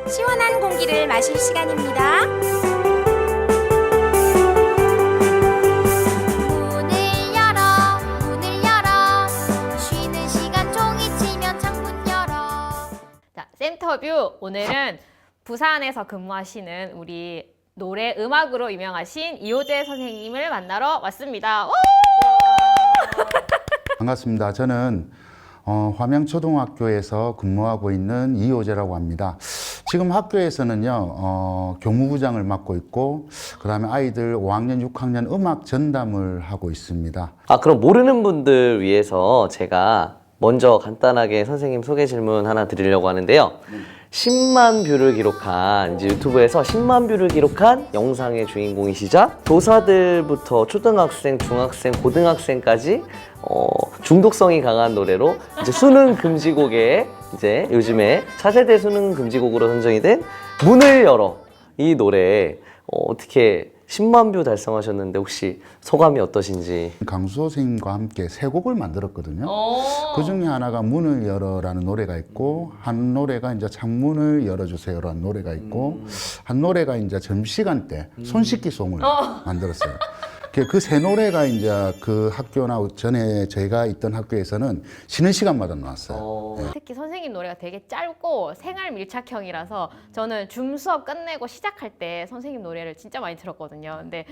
시원한 공기를 마실 시간입니다. 문을 열어. 쉬는 시간 종이 치면 창문 열어. 자, 센터뷰. 오늘은 부산에서 근무하시는 우리 노래 음악으로 유명하신 이호재 선생님을 만나러 왔습니다. 반갑습니다. 저는 화명초등학교에서 근무하고 있는 이호재라고 합니다. 지금 학교에서는요, 교무부장을 맡고 있고, 그 다음에 아이들 5학년, 6학년 음악 전담을 하고 있습니다. 그럼 모르는 분들 위해서 제가 먼저 간단하게 선생님 소개 질문 하나 드리려고 하는데요. 10만 뷰를 기록한, 이제 유튜브에서 10만 뷰를 기록한 영상의 주인공이시자 교사들부터 초등학생, 중학생, 고등학생까지 중독성이 강한 노래로 이제 수능 금지곡에 이제 요즘에 차세대 수능 금지곡으로 선정이 된 문을 열어. 이 노래 어떻게 10만 뷰 달성하셨는데 혹시 소감이 어떠신지? 강수호 선생님과 함께 세 곡을 만들었거든요. 그 중에 하나가 문을 열어라는 노래가 있고, 한 노래가 이제 창문을 열어주세요라는 노래가 있고, 한 노래가 이제 점심시간 때 손 씻기 송을 만들었어요. 그 세 노래가 이제 그 학교나 전에 저희가 있던 학교에서는 쉬는 시간마다 나왔어요. 네. 특히 선생님 노래가 되게 짧고 생활 밀착형이라서 저는 줌 수업 끝내고 시작할 때 선생님 노래를 진짜 많이 들었거든요. 근데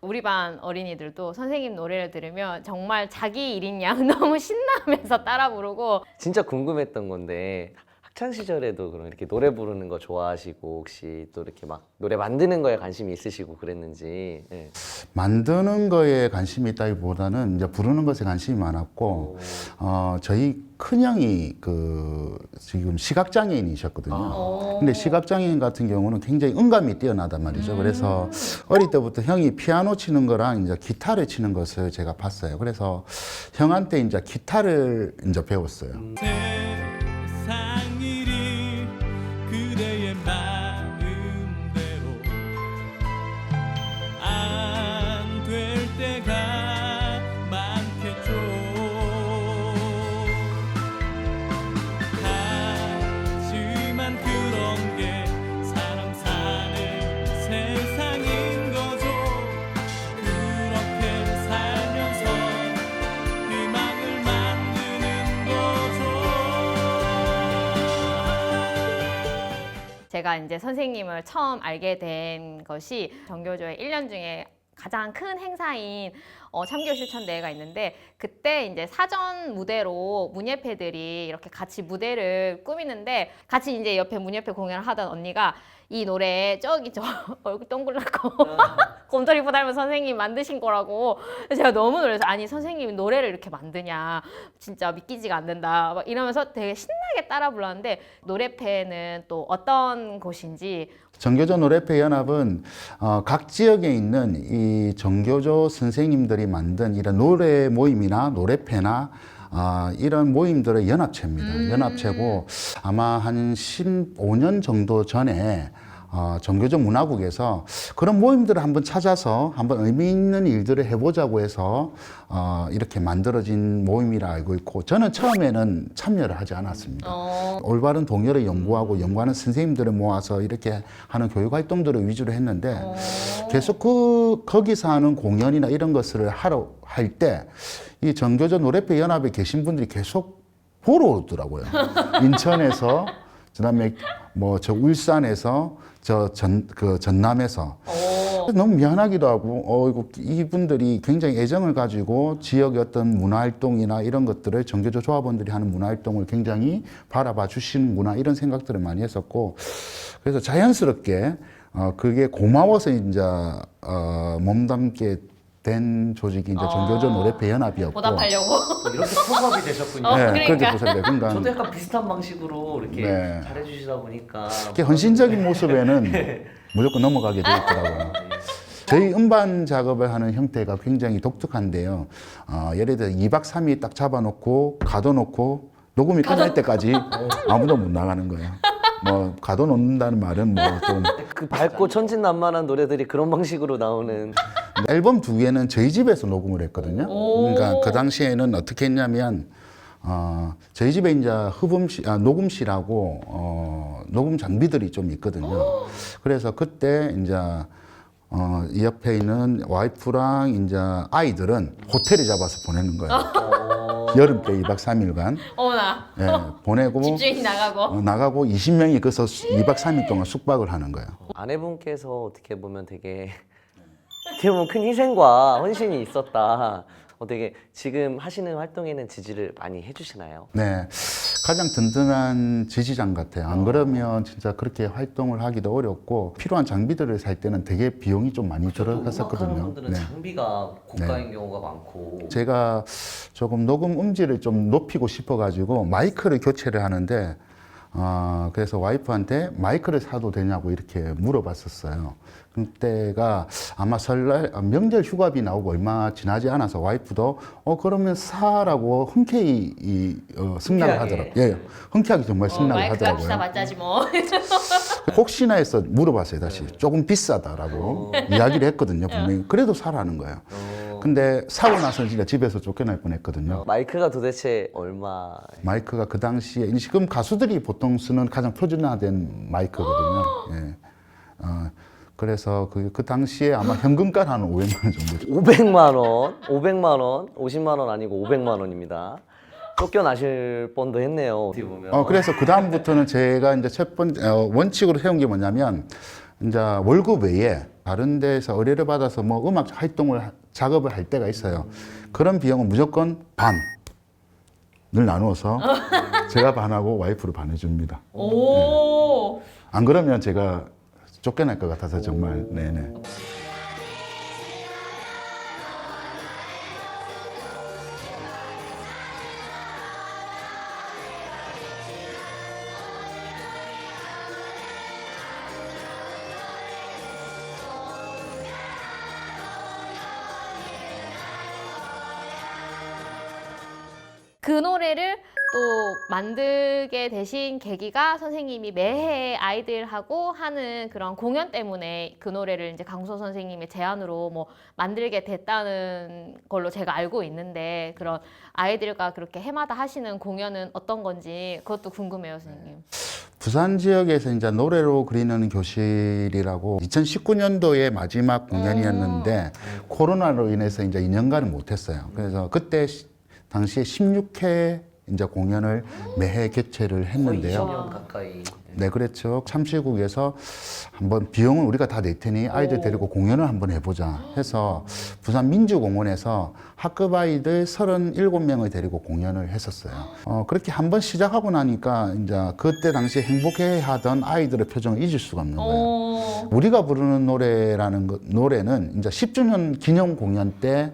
우리 반 어린이들도 선생님 노래를 들으면 정말 자기 일인 양 너무 신나면서 따라 부르고. 진짜 궁금했던 건데 학창 시절에도 그럼 이렇게 노래 부르는 거 좋아하시고 혹시 또 이렇게 막 노래 만드는 거에 관심이 있으시고 그랬는지. 네. 만드는 거에 관심이 있다기보다는 이제 부르는 것에 관심이 많았고, 저희 큰형이 지금 시각장애인이셨거든요. 근데 시각장애인 같은 경우는 굉장히 음감이 뛰어나단 말이죠. 그래서 어릴 때부터 형이 피아노 치는 거랑 이제 기타를 치는 것을 제가 봤어요. 그래서 형한테 이제 기타를 이제 배웠어요. 세상 일이 그대의 마음대로 안 될 때가 많겠죠. 하지만 그런 게 사람 사는 세상인 거죠. 그렇게 살면서 희망을 만드는 거죠. 제가 이제 선생님을 처음 알게 된 것이 정교조의 1년 중에 가장 큰 행사인 참교 실천 대회가 있는데, 그때 이제 사전 무대로 문예패들이 이렇게 같이 무대를 꾸미는데, 같이 이제 옆에 문예패 공연을 하던 언니가 이 노래 저기 저 얼굴 동글랗고 곰돌이포 닮은 선생님 만드신 거라고. 제가 너무 놀라서, 아니 선생님이 노래를 이렇게 만드냐, 진짜 믿기지가 않는다 막 이러면서 되게 신나게 따라 불렀는데, 노래패는 또 어떤 곳인지. 정교조 노래패 연합은 각 지역에 있는 이 정교조 선생님들이 만든 이런 노래 모임이나 노래패나 이런 모임들의 연합체입니다. 연합체고, 아마 한 15년 정도 전에 정교조 문화국에서 그런 모임들을 한번 찾아서 한번 의미 있는 일들을 해보자고 해서 이렇게 만들어진 모임이라 알고 있고, 저는 처음에는 참여를 하지 않았습니다. 올바른 동요를 연구하고 연구하는 선생님들을 모아서 이렇게 하는 교육 활동들을 위주로 했는데, 계속 거기서 하는 공연이나 이런 것을 할 때 이 정교조 노래패 연합에 계신 분들이 계속 보러 오더라고요. 인천에서, 그다음에 저 울산에서, 전남에서. 너무 미안하기도 하고, 이분들이 굉장히 애정을 가지고 지역의 어떤 문화활동이나 이런 것들을 정교조 조합원들이 하는 문화활동을 굉장히 바라봐 주시는구나, 이런 생각들을 많이 했었고, 그래서 자연스럽게 그게 고마워서 이제 몸담게 된 조직이 이제 정교조 노래패 연합이었고. 보답하려고. 이렇게 포섭이 되셨군요. 네, 그렇게 보셨어요. 그러니까 저도 약간 비슷한 방식으로 이렇게 네. 잘해주시다 보니까 이렇게 헌신적인 모습에는 무조건 넘어가게 돼 있더라고요. 저희 음반 작업을 하는 형태가 굉장히 독특한데요. 예를 들어 2박 3일 딱 잡아놓고 가둬놓고 녹음이 끝날 때까지 아무도 못 나가는 거예요. 뭐 가둬놓는다는 말은 뭐 좀 그 밝고 천진난만한 노래들이 그런 방식으로 나오는. 앨범 2개는 저희 집에서 녹음을 했거든요. 그러니까 그 당시에는 어떻게 했냐면 저희 집에 이제 녹음실하고 녹음 장비들이 좀 있거든요. 그래서 그때 이제 이 옆에 있는 와이프랑 이제 아이들은 호텔에 잡아서 보내는 거예요. 여름 때 2박 3일간 어머나. 예, 보내고 집주인이 나가고. 나가고 20명이 거기서 2박 3일 동안 숙박을 하는 거예요. 아내분께서 어떻게 보면 되게 어떻게 보면 큰 희생과 헌신이 있었다. 되게 지금 하시는 활동에는 지지를 많이 해주시나요? 네, 가장 든든한 지지장 같아요. 안 그러면 진짜 그렇게 활동을 하기도 어렵고 필요한 장비들을 살 때는 되게 비용이 좀 많이 음악하는 들어갔었거든요. 분들은 네. 장비가 고가인 경우가 많고. 제가 조금 녹음 음질을 좀 높이고 싶어가지고 마이크를 교체를 하는데 그래서 와이프한테 마이크를 사도 되냐고 이렇게 물어봤었어요. 그때가 아마 설날 명절 휴가비 나오고 얼마 지나지 않아서 와이프도 그러면 사라고 흔쾌히 승낙을 하더라고요. 예, 흔쾌하게 정말 승낙을 마이크 값이다 하더라고요. 맞자지 뭐. 혹시나 해서 물어봤어요. 다시 조금 비싸다라고 이야기를 했거든요. 분명히 그래도 사라는 거예요. 근데 사고 나서 진짜 집에서 쫓겨날 뻔했거든요. 마이크가 도대체 얼마? 마이크가 그 당시에 지금 가수들이 보통 쓰는 가장 표준화된 마이크거든요. 예. 그래서 그 당시에 아마 현금가 한 500만 원 정도. 500만 원, 500만 원, 50만 원 아니고 500만 원입니다. 쫓겨나실 뻔도 했네요. 어떻게 보면. 그래서 그 다음부터는 제가 이제 첫 번째 원칙으로 세운 게 뭐냐면 이제 월급 외에 다른 데서 의뢰를 받아서 뭐 음악 활동을 작업을 할 때가 있어요. 그런 비용은 무조건 반을 나누어서 제가 반하고 와이프를 반 해줍니다. 오. 안 그러면 제가 쫓겨날 것 같아서 정말 네네. 그 노래를 또 만들게 되신 계기가 선생님이 매해 아이들하고 하는 그런 공연 때문에 그 노래를 이제 강소 선생님의 제안으로 뭐 만들게 됐다는 걸로 제가 알고 있는데 그런 아이들과 그렇게 해마다 하시는 공연은 어떤 건지 그것도 궁금해요, 선생님. 부산 지역에서 이제 노래로 그리는 교실이라고 2019년도에 마지막 공연이었는데 코로나로 인해서 이제 2년간은 못했어요. 그래서 그때 당시에 16회 이제 공연을 매해 개최를 했는데요. 20년 가까이. 네, 그렇죠. 참시국에서 한번 비용을 우리가 다 낼 테니 아이들 데리고 공연을 한번 해보자 해서 부산 민주공원에서 학급 아이들 37명을 데리고 공연을 했었어요. 그렇게 한번 시작하고 나니까 이제 그때 당시에 행복해 하던 아이들의 표정을 잊을 수가 없는 거예요. 우리가 부르는 노래는 이제 10주년 기념 공연 때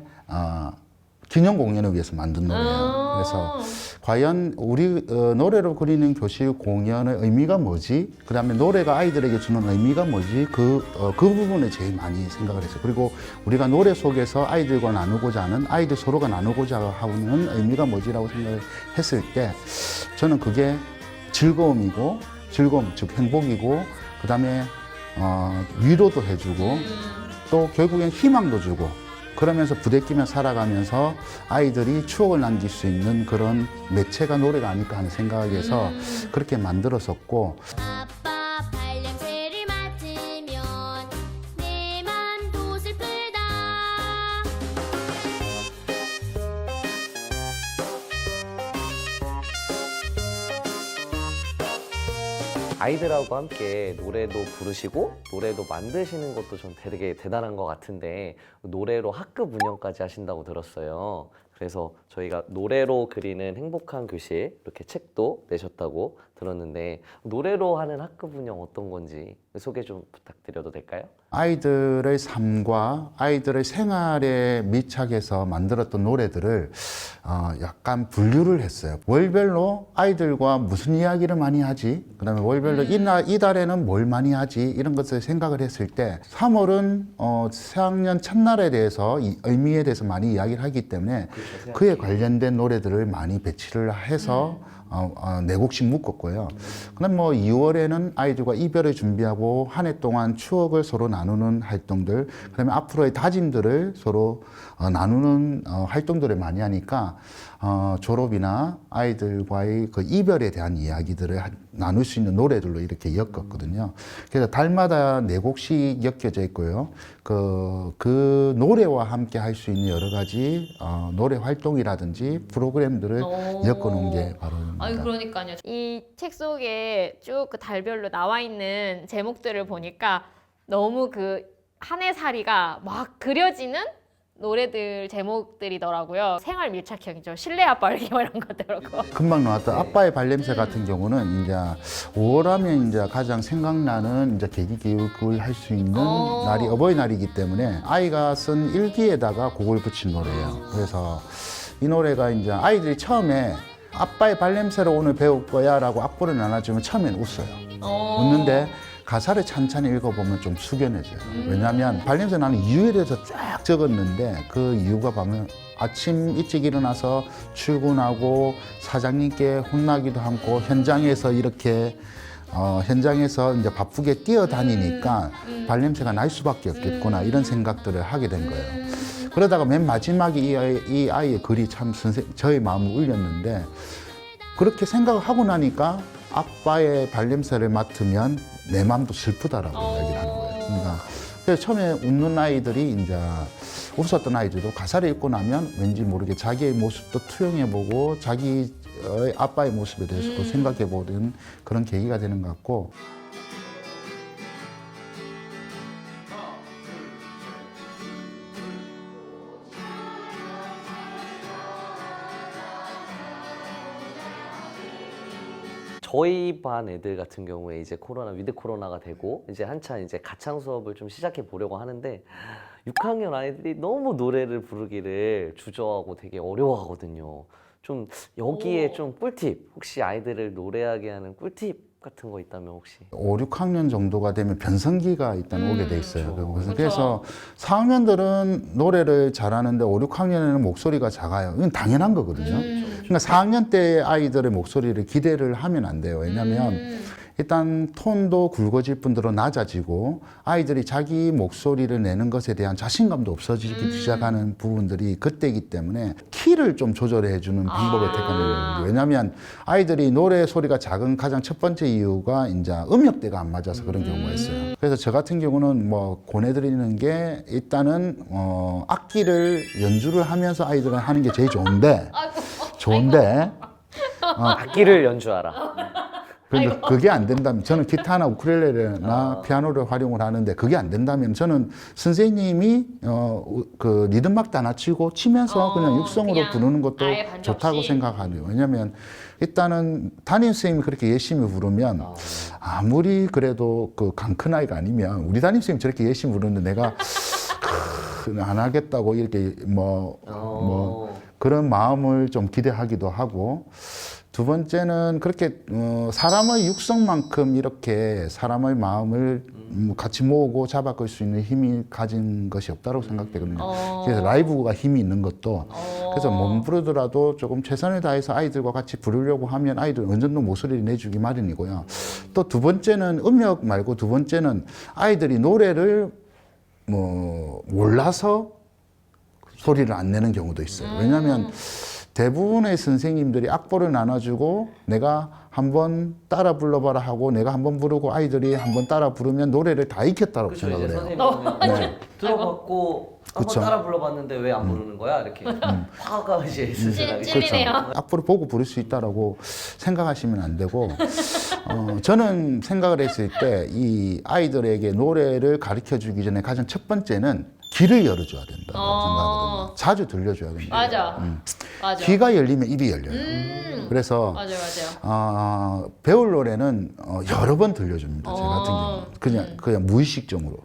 기념 공연을 위해서 만든 노래예요. 그래서 과연 우리 노래로 그리는 교실 공연의 의미가 뭐지? 그 다음에 노래가 아이들에게 주는 의미가 뭐지? 그 부분을 제일 많이 생각을 했어요. 그리고 우리가 노래 속에서 아이들과 나누고자 하는, 아이들 서로가 나누고자 하는 의미가 뭐지라고 생각을 했을 때 저는 그게 즐거움, 즉 행복이고, 그 다음에 위로도 해주고, 또 결국엔 희망도 주고, 그러면서 부대끼며 살아가면서 아이들이 추억을 남길 수 있는 그런 매체가 노래가 아닐까 하는 생각에서 그렇게 만들었었고. 아빠 발냄새를 맡으면 내 맘도 슬프다. 아이들하고 함께 노래도 부르시고 노래도 만드시는 것도 좀 되게 대단한 것 같은데 노래로 학급 운영까지 하신다고 들었어요. 그래서 저희가 노래로 그리는 행복한 교실 이렇게 책도 내셨다고 들었는데 노래로 하는 학급 운영 어떤 건지 소개 좀 부탁드려도 될까요? 아이들의 삶과 아이들의 생활에 밀착해서 만들었던 노래들을 약간 분류를 했어요. 월별로 아이들과 무슨 이야기를 많이 하지? 그다음에 월별로 이 달에는 뭘 많이 하지? 이런 것을 생각을 했을 때 3월은 새학년 첫날에 대해서 이 의미에 대해서 많이 이야기를 하기 때문에 그에 관련된 노래들을 많이 배치를 해서 네 곡씩 묶었고요. 그다음 뭐 2월에는 아이들과 이별을 준비하고 한 해 동안 추억을 서로 나누는 활동들, 그다음에 앞으로의 다짐들을 서로 나누는 활동들을 많이 하니까 졸업이나 아이들과의 그 이별에 대한 이야기들을 나눌 수 있는 노래들로 이렇게 엮었거든요. 그래서 달마다 네 곡씩 엮여져 있고요. 그 노래와 함께 할 수 있는 여러 가지 노래 활동이라든지 프로그램들을 엮어놓은 게 바로 아유, 그러니까요. 이 책 속에 쭉 그 달별로 나와 있는 제목들을 보니까 너무 그 한 해 살이가 막 그려지는 노래들 제목들이더라고요. 생활 밀착형이죠. 실내 아빠르기 이런 것들 그렇고. 금방 나왔던 아빠의 발냄새 같은 경우는 이제 5월하면 이제 가장 생각나는 이제 계기 교육을 할 수 있는 날이 어버이날이기 때문에 아이가 쓴 일기에다가 곡을 붙인 노래예요. 그래서 이 노래가 이제 아이들이 처음에 아빠의 발냄새로 오늘 배울 거야 라고 악보를 나눠주면 처음엔 웃어요. 웃는데 가사를 찬찬히 읽어보면 좀 숙연해져요. 왜냐하면 발냄새 나는 이유에 대해서 쫙 적었는데 그 이유가 보면 아침 일찍 일어나서 출근하고 사장님께 혼나기도 하고 현장에서 이렇게 현장에서 이제 바쁘게 뛰어다니니까 발냄새가 날 수밖에 없겠구나 이런 생각들을 하게 된 거예요. 그러다가 맨 마지막에 이 아이의 글이 참 저의 마음을 울렸는데 그렇게 생각을 하고 나니까 아빠의 발냄새를 맡으면 내 마음도 슬프다라고 이야기를 하는 거예요. 그러니까 그래서 처음에 웃는 아이들이 이제 웃었던 아이들도 가사를 읽고 나면 왠지 모르게 자기의 모습도 투영해보고 자기의 아빠의 모습에 대해서도 생각해보는 그런 계기가 되는 것 같고. 저희 반 애들 같은 경우에 이제 위드 코로나가 되고 이제 한참 이제 가창 수업을 좀 시작해 보려고 하는데 6학년 아이들이 너무 노래를 부르기를 주저하고 되게 어려워하거든요. 좀 여기에 좀 꿀팁, 혹시 아이들을 노래하게 하는 꿀팁 같은 거 있다면 혹시? 5, 6학년 정도가 되면 변성기가 일단 오게 돼 있어요. 그래서 4학년들은 노래를 잘하는데 5, 6학년에는 목소리가 작아요. 이건 당연한 거거든요. 그러니까 4학년 때 아이들의 목소리를 기대를 하면 안 돼요. 왜냐하면 일단 톤도 굵어질 뿐더러 낮아지고 아이들이 자기 목소리를 내는 것에 대한 자신감도 없어지기 시작하는 부분들이 그때이기 때문에 키를 좀 조절해 주는 방법을 택하는 거예요. 왜냐하면 아이들이 노래 소리가 작은 가장 첫 번째 이유가 이제 음역대가 안 맞아서 그런 경우가 있어요. 그래서 저 같은 경우는 뭐 권해드리는 게 일단은 악기를 연주를 하면서 아이들은 하는 게 제일 좋은데 악기를 연주하라. 그런데 그게 안 된다면 저는 기타나 우쿨렐레나 피아노를 활용을 하는데 그게 안 된다면 저는 선생님이 그 리듬막 다 낮추고 치면서 그냥 육성으로 그냥 부르는 것도 아예 반주 좋다고 없이. 생각하네요. 왜냐하면 일단은 담임 선생님이 그렇게 열심히 부르면 아무리 그래도 그 강큰 아이가 아니면 우리 담임 선생님 저렇게 열심히 부르는데 내가 안 하겠다고 이렇게 그런 마음을 좀 기대하기도 하고. 두 번째는 그렇게 사람의 육성만큼 이렇게 사람의 마음을 같이 모으고 잡아끌 수 있는 힘이 가진 것이 없다고 생각되거든요. 그래서 라이브가 힘이 있는 것도 그래서 못 부르더라도 조금 최선을 다해서 아이들과 같이 부르려고 하면 아이들 어느 정도 목소리를 내주기 마련이고요. 또 두 번째는 음역 말고 두 번째는 아이들이 노래를 몰라서 소리를 안 내는 경우도 있어요. 왜냐하면 대부분의 선생님들이 악보를 나눠주고 내가 한번 따라 불러봐라 하고 내가 한번 부르고 아이들이 한번 따라 부르면 노래를 다 익혔다고 생각을 해요. 선생님이 들어봤고 한번 그쵸. 따라 불러봤는데 왜 안 부르는 거야? 이렇게 화가 이제 슬슬 찔리네요. 악보를 보고 부를 수 있다라고 생각하시면 안 되고 저는 생각을 했을 때 이 아이들에게 노래를 가르쳐 주기 전에 가장 첫 번째는 귀를 열어줘야 된다고 어. 생각하거든요. 자주 들려줘야 된다. 맞아. 맞아. 귀가 열리면 입이 열려요. 그래서 맞아요, 맞아요. 배울 노래는 여러 번 들려줍니다. 제 같은 경우는 그냥 무의식적으로.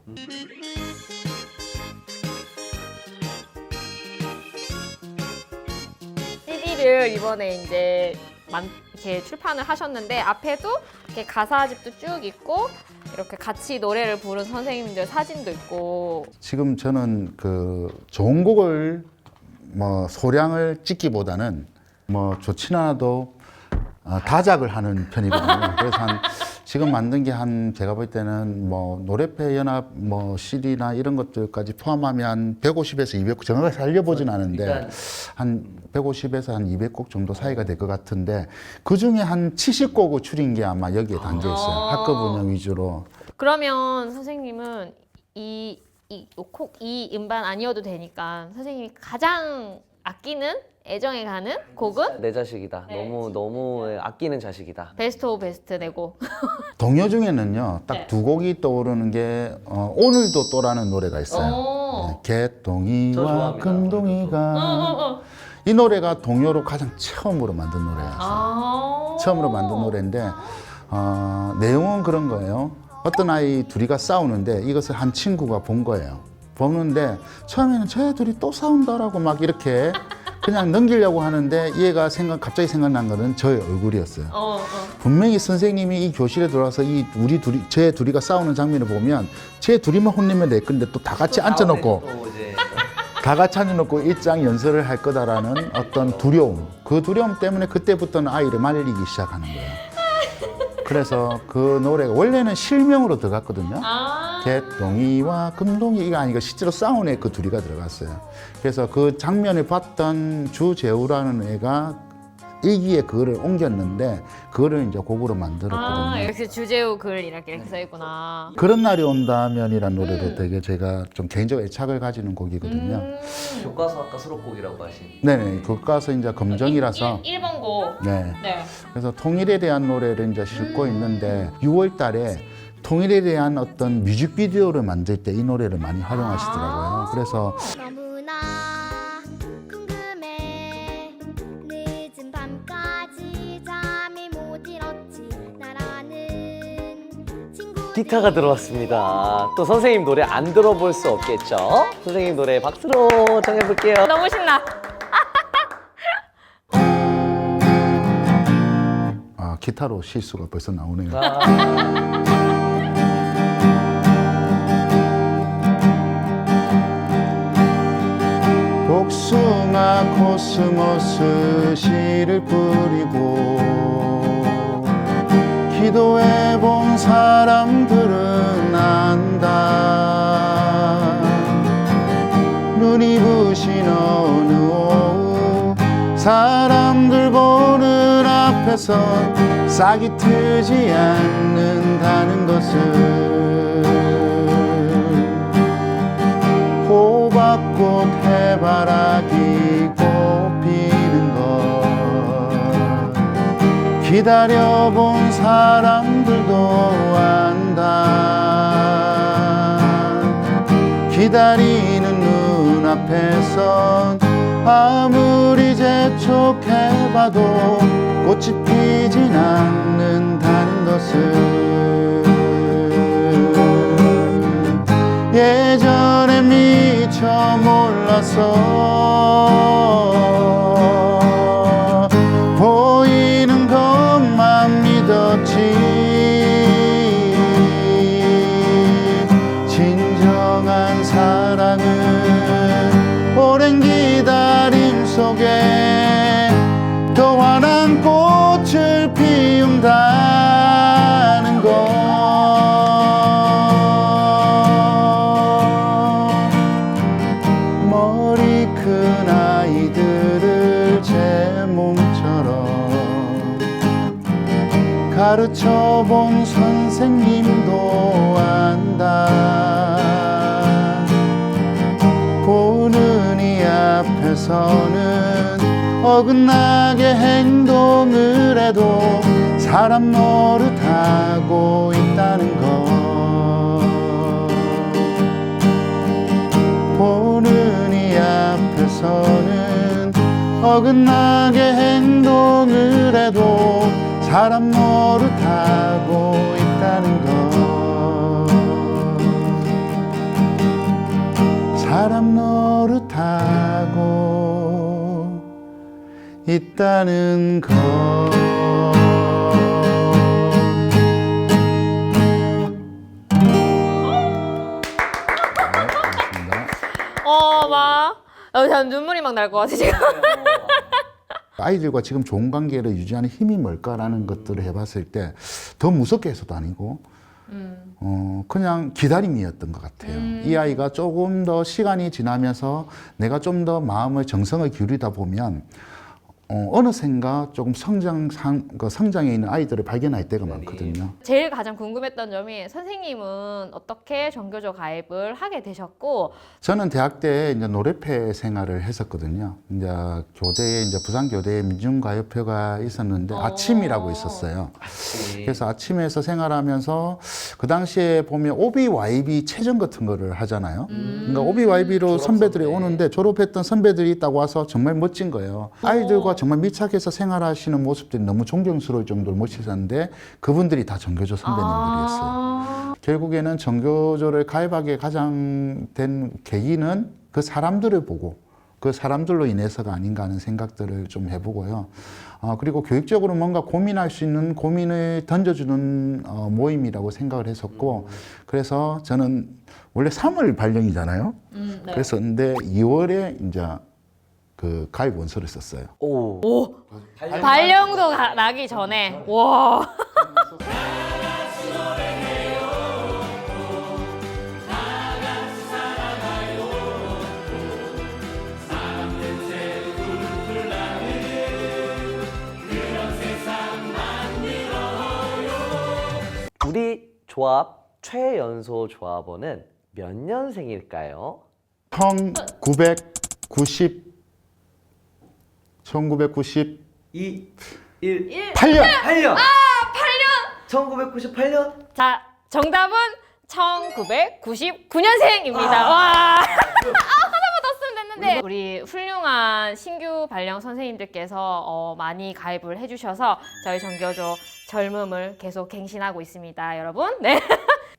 CD를 이번에 이제 이렇게 출판을 하셨는데 앞에도 이렇게 가사집도 쭉 있고 이렇게 같이 노래를 부른 선생님들 사진도 있고. 지금 저는 그 좋은 곡을 뭐 소량을 찍기보다는 뭐 좋진 않아도 다작을 하는 편이거든요. 그래서 지금 만든 게 제가 볼 때는 뭐 노래패 연합 뭐 CD나 이런 것들까지 포함하면 한 150에서 200곡, 정확하게 살려보진 않은데 한 150에서 한 200곡 정도 사이가 될 것 같은데 그 중에 한 70곡을 줄인 게 아마 여기에 담겨 있어요. 학급 운영 위주로. 그러면 선생님은 이 음반 아니어도 되니까 선생님이 가장 아끼는 애정에 가는 곡은 내 자식이다. 네, 너무 아끼는 자식이다. 베스트 오브 베스트 내고. 동요 중에는요, 딱 네. 두 곡이 떠오르는 게 오늘도 또라는 노래가 있어요. 오. 네, 저 개똥이와 좋아합니다. 금동이가 이 노래가 동요로 가장 처음으로 만든 노래였어요. 아. 처음으로 만든 노래인데 내용은 그런 거예요. 어떤 아이 둘이가 싸우는데 이것을 한 친구가 본 거예요. 보는데 처음에는 쟤 둘이 또 싸운다라고 막 이렇게 그냥 넘기려고 하는데 얘가 갑자기 생각난 거는 저의 얼굴이었어요. 분명히 선생님이 이 교실에 들어와서 쟤 둘이가 싸우는 장면을 보면 쟤 둘이만 혼내면 될 건데 또 다 같이 앉혀놓고 다 같이 앉아놓고 일장 연설을 할 거다라는 어떤 두려움. 그 두려움 때문에 그때부터는 아이를 말리기 시작하는 거예요. 그래서 그 노래가 원래는 실명으로 들어갔거든요. 개똥이와 금동이가 아니고 실제로 싸운 애 그 둘이가 들어갔어요. 그래서 그 장면을 봤던 주재우라는 애가 일기에 그거를 옮겼는데 그거를 이제 곡으로 만들었거든요. 역시 주제우 글 이렇게 써 있구나. 그런 날이 온다면이라는 노래도 되게 제가 좀 개인적으로 애착을 가지는 곡이거든요. 교과서학과 수록곡이라고 하신. 네네, 교과서 이제 검정이라서. 1번 곡. 네. 네. 그래서 통일에 대한 노래를 이제 싣고 있는데 6월 달에 통일에 대한 어떤 뮤직비디오를 만들 때 이 노래를 많이 활용하시더라고요. 그래서 너무나 궁금해 늦은 밤까지 잠이 못 이뤘지 나라는 친구 기타가 들어왔습니다. 또 선생님 노래 안 들어볼 수 없겠죠? 선생님 노래 박수로 청해볼게요. 너무 신나. 기타로 실수가 벌써 나오네요. 복숭아 코스모스 씨를 뿌리고 기도해 본 사람들은 안다. 눈이 부신 어느 오후 사람들 보는 앞에선 싹이 트지 않는다는 것을 호박꽃 해바라기 꽃피는 것 기다려본 사람들도 안다. 기다리는 눈앞에선 아무리 재촉해봐도 꽃이 피진 않는다는 것을 예전에 미처 몰라서 보이는 것만 믿었지. 진정한 사랑은 오랜 기다림 속에 더 환한 꽃을 피운다는 것. 머리 큰 아이들을 제 몸처럼 가르쳐본 선생님도 안다. 보는 이 앞에서는 어긋나게 행동을 해도 사람 노릇하고 있다는 것. 어긋나게 행동을 해도 사람 노릇하고 있다는 것. 사람 노릇하고 있다는 것. 참 눈물이 막 날 것 같아 지금. 아이들과 지금 좋은 관계를 유지하는 힘이 뭘까라는 것들을 해봤을 때 더 무섭게 해서도 아니고 그냥 기다림이었던 것 같아요. 이 아이가 조금 더 시간이 지나면서 내가 좀 더 마음의 정성을 기울이다 보면 어느샌가 조금 성장에 있는 아이들을 발견할 때가 많거든요. 제일 가장 궁금했던 점이 선생님은 어떻게 정교조 가입을 하게 되셨고 저는 대학 때 이제 노래패 생활을 했었거든요. 이제 교대에 이제 부산교대에 민중가요표가 있었는데 아침이라고 있었어요. 그래서 아침에서 생활하면서 그 당시에 보면 OBYB 체전 같은 거를 하잖아요. 그러니까 OBYB로 선배들이 오는데 졸업했던 선배들이 있다고 와서 정말 멋진 거예요. 아이들과 정말 밀착해서 생활하시는 모습들이 너무 존경스러울 정도로 멋있었는데 그분들이 다 정교조 선배님들이었어요. 결국에는 정교조를 가입하게 가장 된 계기는 그 사람들을 보고 그 사람들로 인해서가 아닌가 하는 생각들을 좀 해보고요. 그리고 교육적으로 뭔가 고민할 수 있는 고민을 던져주는 모임이라고 생각을 했었고 그래서 저는 원래 3월 발령이잖아요. 네. 그래서 근데 2월에 이제 그 가입 원서를 썼어요. 오. 발령도 나기 전에 와. 우리 조합 최연소 조합원은 몇 년생일까요? 1990 2, 1, 8년! 8년! 1998년? 자, 정답은 1999년생입니다. 와. 하나만 더 쓰면 됐는데. 우리 훌륭한 신규 발령 선생님들께서 많이 가입을 해주셔서 저희 정교조 젊음을 계속 갱신하고 있습니다, 여러분. 네.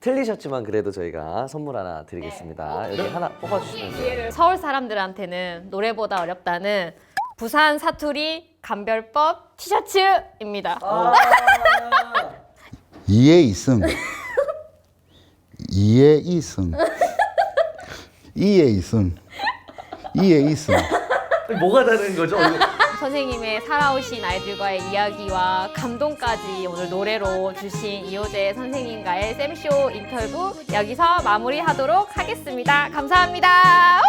틀리셨지만 그래도 저희가 선물 하나 드리겠습니다. 여기 하나 뽑아주시면 돼요. 서울 사람들한테는 노래보다 어렵다는 부산 사투리 감별법 티셔츠입니다. 이에 이승 이에 이승 이에 이승 이에 이승 뭐가 다른 거죠? 선생님의 살아오신 아이들과의 이야기와 감동까지 오늘 노래로 주신 이호재 선생님과의 쌤쇼 인터뷰 여기서 마무리하도록 하겠습니다. 감사합니다.